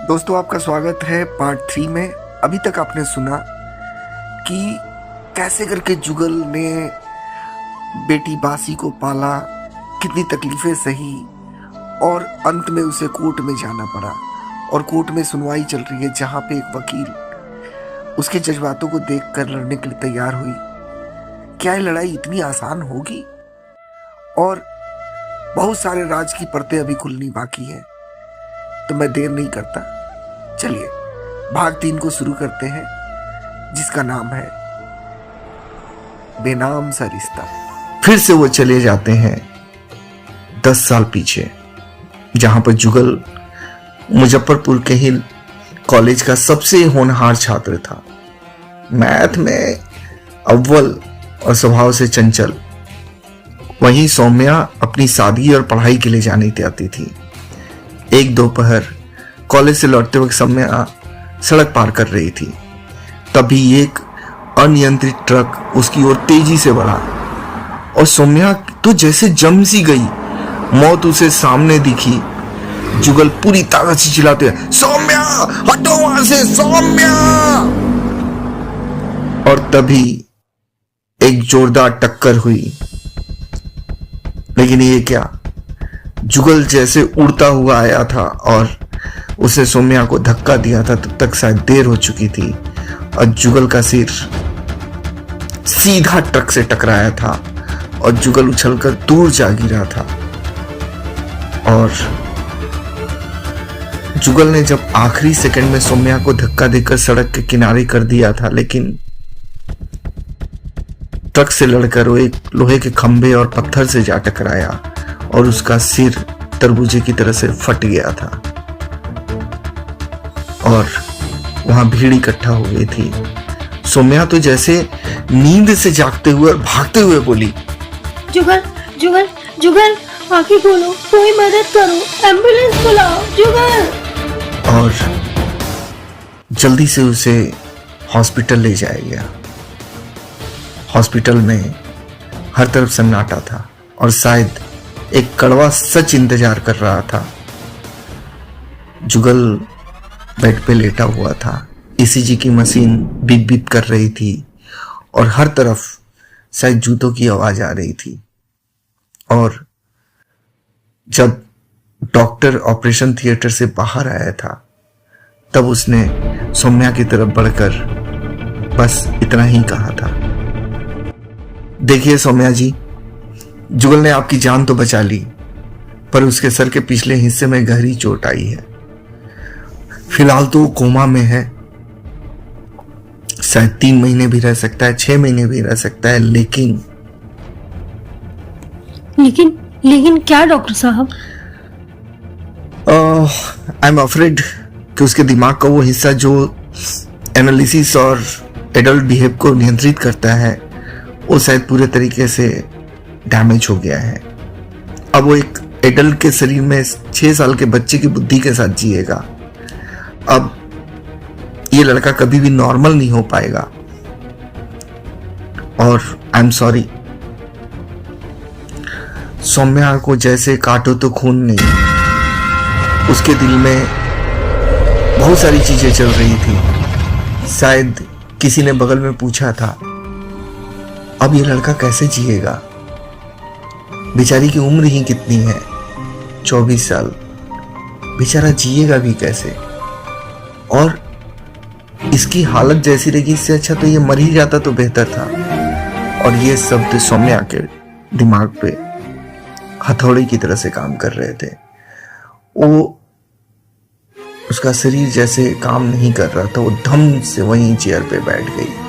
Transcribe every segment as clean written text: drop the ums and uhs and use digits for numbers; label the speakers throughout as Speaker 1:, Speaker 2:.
Speaker 1: दोस्तों, आपका स्वागत है पार्ट 3 में। अभी तक आपने सुना कि कैसे करके जुगल ने बेटी बासी को पाला, कितनी तकलीफें सही और अंत में उसे कोर्ट में जाना पड़ा। और कोर्ट में सुनवाई चल रही है जहाँ पे एक वकील उसके जज्बातों को देखकर लड़ने के लिए तैयार हुई। क्या ये लड़ाई इतनी आसान होगी? और बहुत सारे राज की परतें अभी खुलनी बाकी है। तो मैं देर नहीं करता, चलिए भाग 3 को शुरू करते हैं, जिसका नाम है बेनाम सा रिश्ता। फिर से वो चले जाते हैं 10 साल पीछे, जहां पर जुगल मुजफ्फरपुर के ही कॉलेज का सबसे होनहार छात्र था। मैथ में अव्वल और स्वभाव से चंचल। वहीं सौम्या अपनी सादगी और पढ़ाई के लिए जानी जाती थी। एक दोपहर कॉलेज से लौटते वक्त सौम्या सड़क पार कर रही थी, तभी एक अनियंत्रित ट्रक उसकी ओर तेजी से बढ़ा और सौम्या तो जैसे जम सी गई। मौत उसे सामने दिखी। जुगल पूरी ताकत से चिल्लाते हैं, सौम्या हटो वहां से, सौम्या। और तभी एक जोरदार टक्कर हुई। लेकिन ये क्या, जुगल जैसे उड़ता हुआ आया था और उसे सौम्या को धक्का दिया था। तब तक शायद देर हो चुकी थी और जुगल का सिर सीधा ट्रक से टकराया था और जुगल उछलकर दूर जा गिरा था। और जुगल ने जब आखिरी सेकंड में सौम्या को धक्का देकर सड़क के किनारे कर दिया था, लेकिन ट्रक से लड़कर वो एक लोहे के खंभे और पत्थर से जा टकराया और उसका सिर तरबूजे की तरह से फट गया था। और वहां भीड़ इकट्ठा हो गई थी। सौम्या तो जैसे नींद से जागते हुए और भागते हुए बोली,
Speaker 2: जुगल जुगल जुगल, आंखें खोलो, कोई मदद करो, एम्बुलेंस बुलाओ, जुगल।
Speaker 1: और जल्दी से उसे हॉस्पिटल ले जाया गया। हॉस्पिटल में हर तरफ सन्नाटा था और शायद एक कड़वा सच इंतजार कर रहा था। जुगल बेड पे लेटा हुआ था। ईसीजी की मशीन बीप बीप कर रही थी और हर तरफ शायद जूतों की आवाज आ रही थी। और जब डॉक्टर ऑपरेशन थिएटर से बाहर आया था, तब उसने सौम्या की तरफ बढ़कर बस इतना ही कहा था, देखिए सौम्या जी, जुगल ने आपकी जान तो बचा ली, पर उसके सर के पिछले हिस्से में गहरी चोट आई है। फिलहाल तो वो कोमा में है। शायद 3 महीने भी रह सकता है, 6 महीने भी रह सकता है, लेकिन
Speaker 2: क्या डॉक्टर साहब?
Speaker 1: आई एम अफ्रेड कि उसके दिमाग का वो हिस्सा जो एनालिसिस और एडल्ट बिहेव को नियंत्रित करता है, वो शायद पूरे तरीके से डैमेज हो गया है। अब वो एक एडल्ट के शरीर में 6 साल के बच्चे की बुद्धि के साथ जिएगा। अब ये लड़का कभी भी नॉर्मल नहीं हो पाएगा। और आई एम सॉरी, सौम्या को जैसे काटो तो खून नहीं। उसके दिल में बहुत सारी चीजें चल रही थी। शायद किसी ने बगल में पूछा था, अब ये लड़का कैसे जिएगा? बेचारी की उम्र ही कितनी है, 24 साल। बेचारा जिएगा भी कैसे? और इसकी हालत जैसी रहेगी, इससे अच्छा तो ये मर ही जाता तो बेहतर था। और ये शब्द सौम्या के दिमाग पे हथौड़े की तरह से काम कर रहे थे। वो उसका शरीर जैसे काम नहीं कर रहा था। वो धम से वहीं चेयर पे बैठ गई।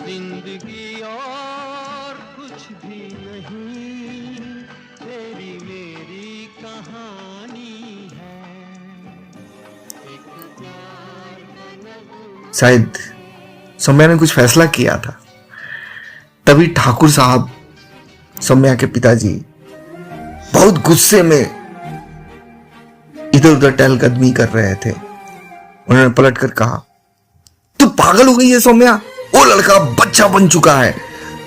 Speaker 3: जिंदगी और कुछ भी
Speaker 1: शायद सौम्या ने कुछ फैसला किया था। तभी ठाकुर साहब, सौम्या के पिताजी, बहुत गुस्से में इधर उधर टहलकदमी कर रहे थे। उन्होंने पलटकर कहा, तू पागल हो गई है सौम्या? वो लड़का बच्चा बन चुका है।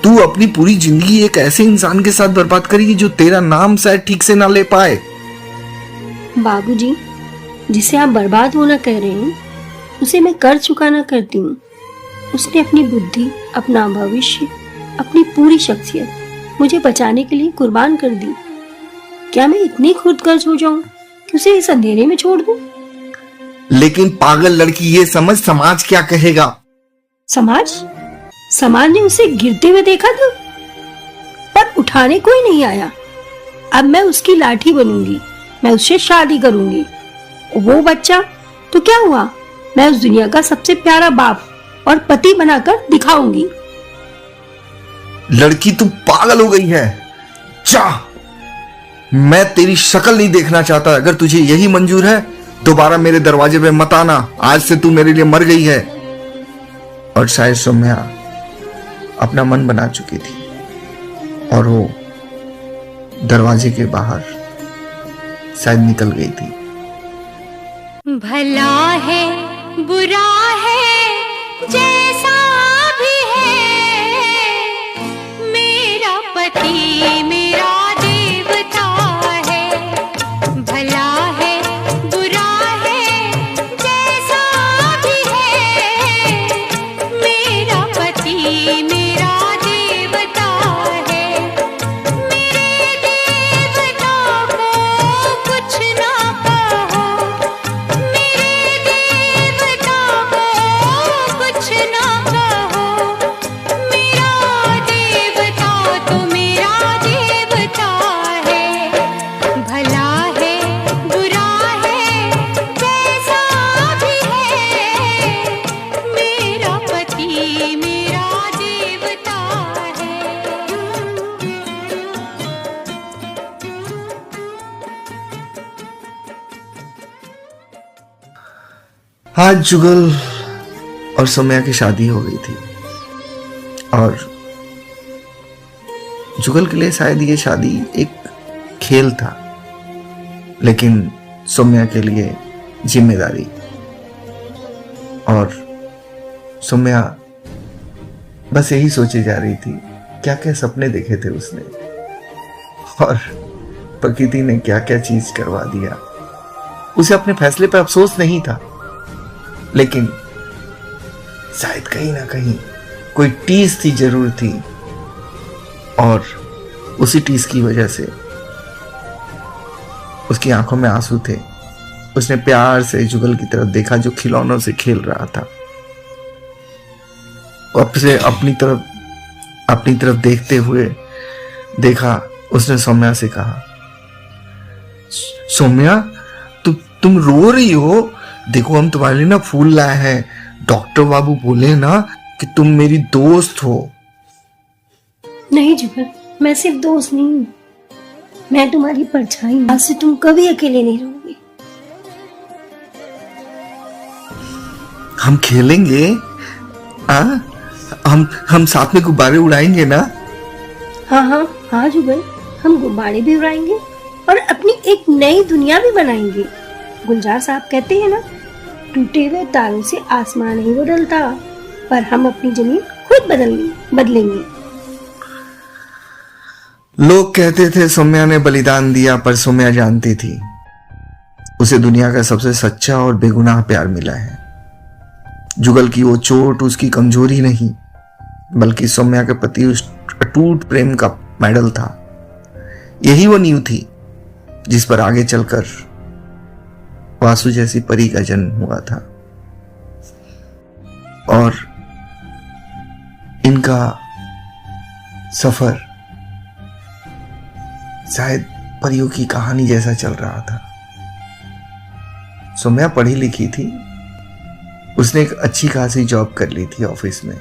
Speaker 1: तू अपनी पूरी जिंदगी एक ऐसे इंसान के साथ बर्बाद करेगी जो तेरा नाम शायद ठीक से ना ले पाए।
Speaker 2: बाबूजी, जिसे आप बर्बाद होना कह रहे हैं उसे मैं कर चुकाना करती हूँ। उसने अपनी बुद्धि, अपना भविष्य, अपनी पूरी शख्सियत मुझे बचाने के लिए कुर्बान कर दी। क्या मैं इतनी खुदगर्ज हो जाऊं कि उसे इस अंधेरे में छोड़ दूं?
Speaker 1: लेकिन पागल लड़की, ये समझ समाज क्या कहेगा?
Speaker 2: समाज ने उसे गिरते हुए देखा था, पर उठाने कोई नहीं आया। अब मैं उसकी लाठी बनूंगी, मैं उससे शादी करूंगी। वो बच्चा तो क्या हुआ, मैं उस दुनिया का सबसे प्यारा बाप और पति बनाकर दिखाऊंगी।
Speaker 1: लड़की, तू पागल हो गई है। जा, मैं तेरी शक्ल नहीं देखना चाहता। अगर तुझे यही मंजूर है, दोबारा मेरे दरवाजे पे मत आना। आज से तू मेरे लिए मर गई है। और शायद सौम्या अपना मन बना चुकी थी और वो दरवाजे के बाहर शायद निकल गई थी।
Speaker 3: भला है बुरा है जैसा भी है, मेरा पति मेरा देवता है। भला है बुरा है जैसा भी है, मेरा पति मेरा देवता है। मेरे देवता को कुछ ना कहो, मेरे देवता को कुछ ना कहो। मेरा देवता तो मेरा देवता है। भला है बुरा है जैसा भी है, मेरा पति मेरा देवता है।
Speaker 1: आज जुगल और सौम्या की शादी हो गई थी और जुगल के लिए शायद ये शादी एक खेल था, लेकिन सौम्या के लिए जिम्मेदारी। और सौम्या बस यही सोचे जा रही थी, क्या क्या सपने देखे थे उसने और प्रकृति ने क्या क्या चीज करवा दिया। उसे अपने फैसले पर अफसोस नहीं था, लेकिन शायद कहीं ना कहीं कोई टीस थी, जरूर थी। और उसी टीस की वजह से उसकी आंखों में आंसू थे। उसने प्यार से जुगल की तरफ देखा जो खिलौनों से खेल रहा था। उसे अपनी तरफ देखते हुए देखा। उसने सौम्या से कहा, सौम्या तुम रो रही हो? देखो, हम तुम्हारे लिए ना फूल लाए हैं। डॉक्टर बाबू बोले ना कि तुम मेरी दोस्त हो।
Speaker 2: नहीं जुगल, मैं सिर्फ दोस्त नहीं हूँ, मैं तुम्हारी परछाई हूँ। आज से तुम कभी अकेले नहीं रहोगे।
Speaker 1: हम खेलेंगे, हम साथ में गुब्बारे उड़ाएंगे ना?
Speaker 2: हाँ जुगल, हम गुब्बारे भी उड़ाएंगे और अपनी एक नई दुनिया भी बनाएंगे। गुलजार साहब कहते हैं ना, टूटे हुए तारों से आसमान नहीं बदलता, पर हम अपनी जमीन खुद बदलेंगे।
Speaker 1: लोग कहते थे सौम्या ने बलिदान दिया, पर सौम्या जानती थी उसे दुनिया का सबसे सच्चा और बेगुनाह प्यार मिला है। जुगल की वो चोट उसकी कमजोरी नहीं, बल्कि सौम्या के प्रति उस अटूट प्रेम का मेडल था। यही वो नींव थी जिस पर आगे चलकर वासु जैसी परी का जन्म हुआ था। और इनका सफर शायद परियों की कहानी जैसा चल रहा था। सौम्या पढ़ी लिखी थी, उसने एक अच्छी खासी जॉब कर ली थी ऑफिस में।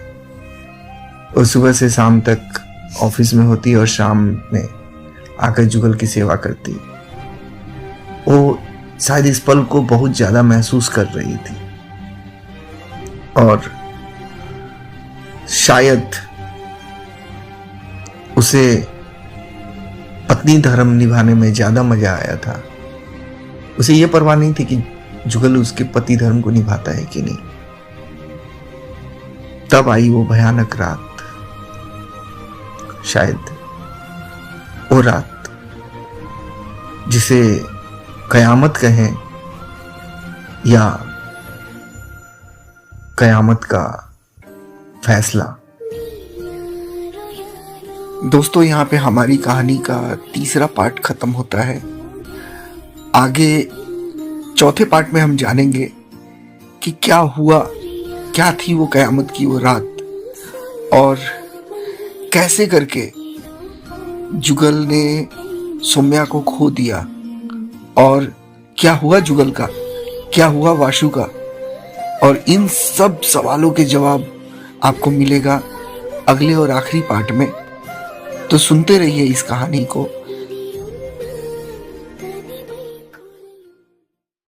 Speaker 1: वो सुबह से शाम तक ऑफिस में होती और शाम में आकर जुगल की सेवा करती। वो शायद इस पल को बहुत ज्यादा महसूस कर रही थी। और शायद उसे पत्नी धर्म निभाने में ज्यादा मजा आया था। उसे यह परवाह नहीं थी कि जुगल उसके पति धर्म को निभाता है कि नहीं। तब आई वो भयानक रात, शायद वो रात जिसे कयामत कहें या कयामत का फैसला। दोस्तों, यहाँ पे हमारी कहानी का तीसरा पार्ट खत्म होता है। आगे चौथे पार्ट में हम जानेंगे कि क्या हुआ, क्या थी वो कयामत की वो रात और कैसे करके जुगल ने सौम्या को खो दिया और क्या हुआ जुगल का, क्या हुआ वाशु का। और इन सब सवालों के जवाब आपको मिलेगा अगले और आखिरी पार्ट में। तो सुनते रहिए इस कहानी को।